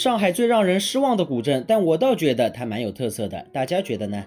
上海最让人失望的古镇，但我倒觉得它蛮有特色的，大家觉得呢？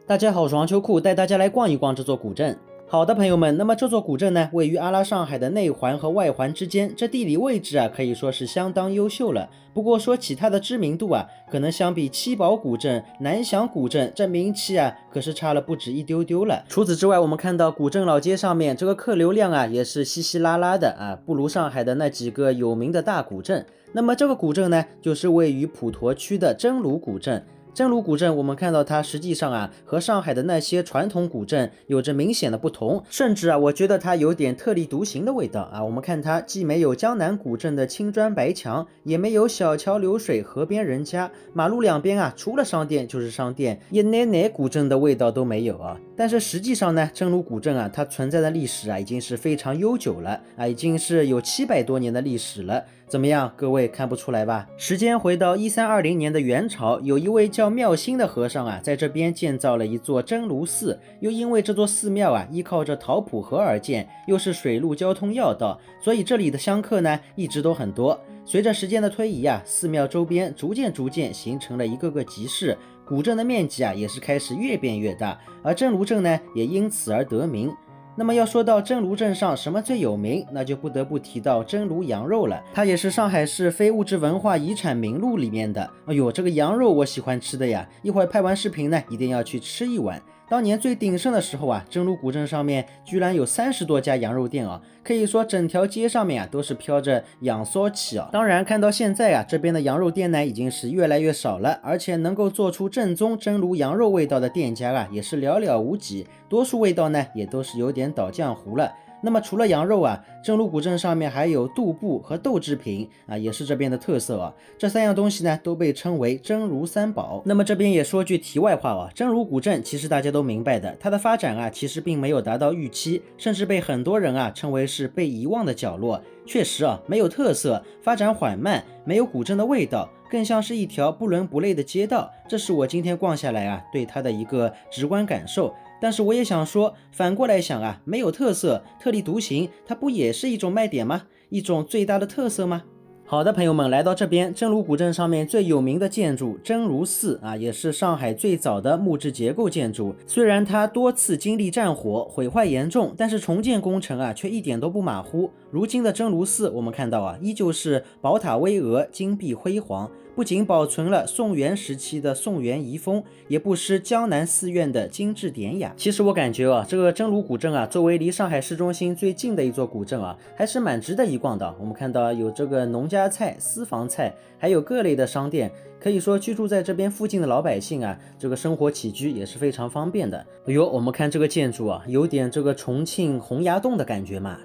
大家好，我是黄秋裤，带大家来逛一逛这座古镇。好的，朋友们，那么这座古镇呢，位于阿拉上海的内环和外环之间，这地理位置啊，可以说是相当优秀了。不过说起它的知名度啊，可能相比七宝古镇、南翔古镇，这名气啊，可是差了不止一丢丢了。除此之外，我们看到古镇老街上面这个客流量啊，也是稀稀拉拉的啊，不如上海的那几个有名的大古镇。那么这个古镇呢，就是位于普陀区的真如古镇。真如古镇，我们看到它实际上啊，和上海的那些传统古镇有着明显的不同，甚至啊，我觉得它有点特立独行的味道啊。我们看它既没有江南古镇的青砖白墙，也没有小桥流水、河边人家，马路两边啊，除了商店就是商店，一奶古镇的味道都没有啊。但是实际上呢，真如古镇啊，它存在的历史啊，已经是非常悠久了啊，已经是有700多年的历史了。怎么样，各位看不出来吧？时间回到1320年的元朝，有一位叫妙心的和尚啊，在这边建造了一座真如寺。又因为这座寺庙啊，依靠着桃浦河而建，又是水陆交通要道，所以这里的香客呢，一直都很多。随着时间的推移啊，寺庙周边逐渐形成了一个个集市，古镇的面积啊，也是开始越变越大，而真如镇呢，也因此而得名。那么要说到真如镇上什么最有名，那就不得不提到真如羊肉了。它也是上海市非物质文化遗产名录里面的。哎呦，这个羊肉我喜欢吃的呀，一会儿拍完视频呢，一定要去吃一碗。当年最鼎盛的时候啊，真如古镇上面居然有30多家羊肉店啊，可以说整条街上面啊都是飘着羊骚气啊。当然看到现在啊，这边的羊肉店呢已经是越来越少了，而且能够做出正宗真如羊肉味道的店家啊也是寥寥无几，多数味道呢也都是有点倒浆糊了。那么除了羊肉啊，真如古镇上面还有杜布和豆制品啊，也是这边的特色啊。这3样东西呢都被称为真如三宝。那么这边也说句题外话啊，真如古镇其实大家都明白的，它的发展啊其实并没有达到预期，甚至被很多人啊称为是被遗忘的角落。确实啊，没有特色，发展缓慢，没有古镇的味道，更像是一条不伦不类的街道。这是我今天逛下来啊对它的一个直观感受。但是我也想说，反过来想啊，没有特色，特立独行，它不也是一种卖点吗？一种最大的特色吗？好的，朋友们，来到这边真如古镇上面最有名的建筑真如寺啊，也是上海最早的木质结构建筑。虽然它多次经历战火，毁坏严重，但是重建工程啊却一点都不马虎。如今的真如寺，我们看到啊，依旧是宝塔巍峨，金碧辉煌，不仅保存了宋元时期的宋元遗风，也不失江南寺院的精致典雅。其实我感觉啊，这个真如古镇啊，作为离上海市中心最近的一座古镇啊，还是蛮值得一逛的。我们看到有这个农家菜、私房菜，还有各类的商店，可以说居住在这边附近的老百姓啊，这个生活起居也是非常方便的。哎呦，我们看这个建筑啊，有点这个重庆洪崖洞的感觉嘛。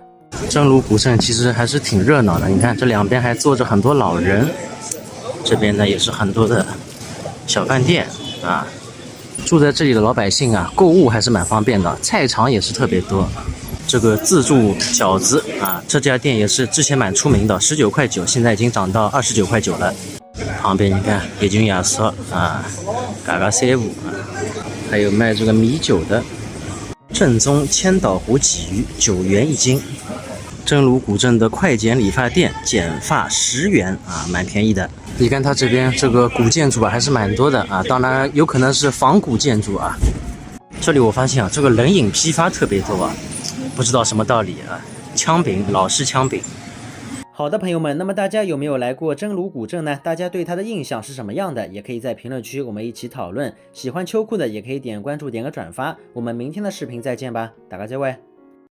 真如古镇其实还是挺热闹的，你看这两边还坐着很多老人，这边呢也是很多的小饭店啊，住在这里的老百姓啊，购物还是蛮方便的，菜场也是特别多。这个自助饺子啊，这家店也是之前蛮出名的，19.9块，现在已经涨到29.9块了。旁边你看北京亚瑟啊，嘎嘎3.5啊，还有卖这个米酒的，正宗千岛湖鲫鱼9元1斤。真如古镇的快剪理发店，剪发10元啊，蛮便宜的。你看它这边这个古建筑啊，还是蛮多的啊，当然有可能是仿古建筑啊。这里我发现啊，这个冷饮批发特别多啊，不知道什么道理啊。枪饼，老式枪饼。好的，朋友们，那么大家有没有来过真如古镇呢？大家对它的印象是什么样的？也可以在评论区我们一起讨论。喜欢秋裤的也可以点关注、点个转发。我们明天的视频再见吧，大家再会。